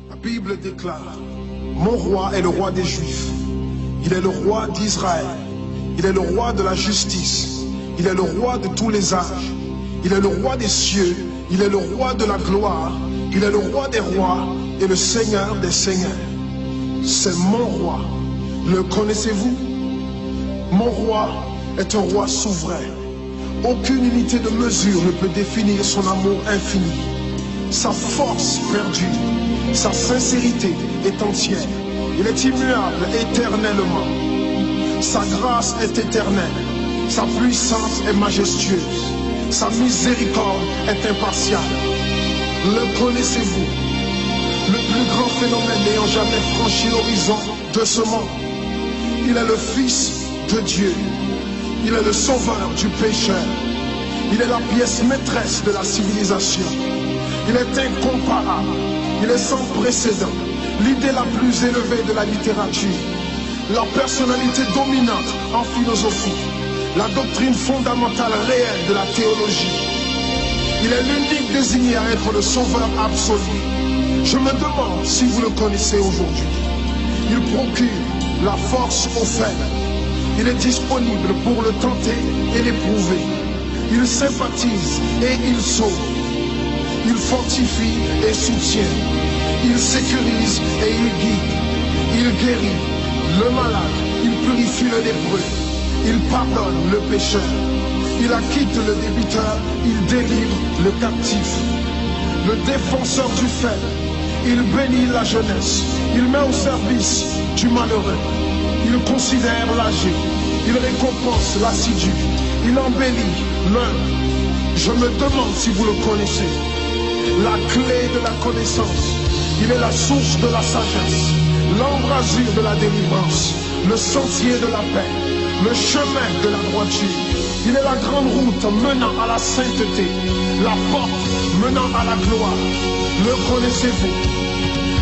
La Bible déclare, mon roi est le roi des Juifs. Il est le roi d'Israël. Il est le roi de la justice. Il est le roi de tous les âges. Il est le roi des cieux. Il est le roi de la gloire. Il est le roi des rois et le Seigneur des seigneurs. C'est mon roi. Le connaissez-vous? Mon roi est un roi souverain. Aucune unité de mesure ne peut définir son amour infini. Sa force perdue, sa sincérité est entière. Il est immuable éternellement. Sa grâce est éternelle. Sa puissance est majestueuse. Sa miséricorde est impartiale. Le connaissez-vous? Le plus grand phénomène n'ayant jamais franchi l'horizon de ce monde. Il est le Fils de Dieu. Il est le sauveur du pécheur. Il est la pièce maîtresse de la civilisation. Il est incomparable. Il est sans précédent. L'idée la plus élevée de la littérature. La personnalité dominante en philosophie. La doctrine fondamentale réelle de la théologie. Il est l'unique désigné à être le sauveur absolu. Je me demande si vous le connaissez aujourd'hui. Il procure la force aux faibles. Il est disponible pour le tenter et l'éprouver. Il sympathise et il sauve. Il fortifie et soutient. Il sécurise et il guide. Il guérit le malade. Il purifie le lépreux. Il pardonne le pécheur. Il acquitte le débiteur. Il délivre le captif. Le défenseur du faible. Il bénit la jeunesse. Il met au service du malheureux. Il considère l'âgé. Il récompense l'assidu. Il embellit l'un. Je me demande si vous le connaissez. La clé de la connaissance. Il est la source de la sagesse. L'embrasure de la délivrance. Le sentier de la paix. Le chemin de la droiture. Il est la grande route menant à la sainteté. La porte menant à la gloire. Le connaissez-vous?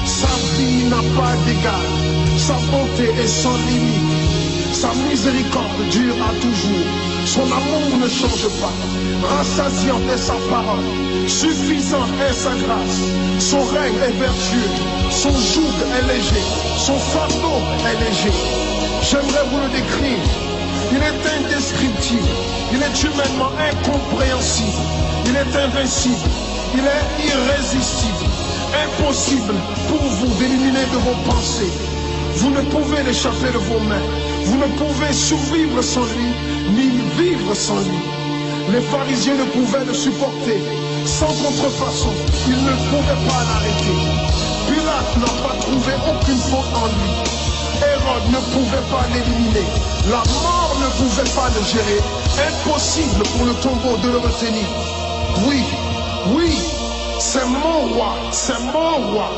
Sa vie n'a pas d'égal. Sa bonté est sans limite. Sa miséricorde dure à toujours. Son amour ne change pas. Rassasiante est sa parole. Suffisante est sa grâce. Son règne est vertueux. Son joug est léger. Son fardeau est léger. J'aimerais vous le décrire. Il est indescriptible. Il est humainement incompréhensible. Il est invincible. Il est irrésistible. Impossible pour vous d'éliminer de vos pensées. Vous ne pouvez l'échapper de vos mains. Vous ne pouvez survivre sans lui, ni vivre sans lui. Les pharisiens ne pouvaient le supporter. Sans contrefaçon, ils ne pouvaient pas l'arrêter. Pilate n'a pas trouvé aucune faute en lui. Hérode ne pouvait pas l'éliminer. La mort ne pouvait pas le gérer. Impossible pour le tombeau de le retenir. Oui, oui, c'est mon roi, c'est mon roi.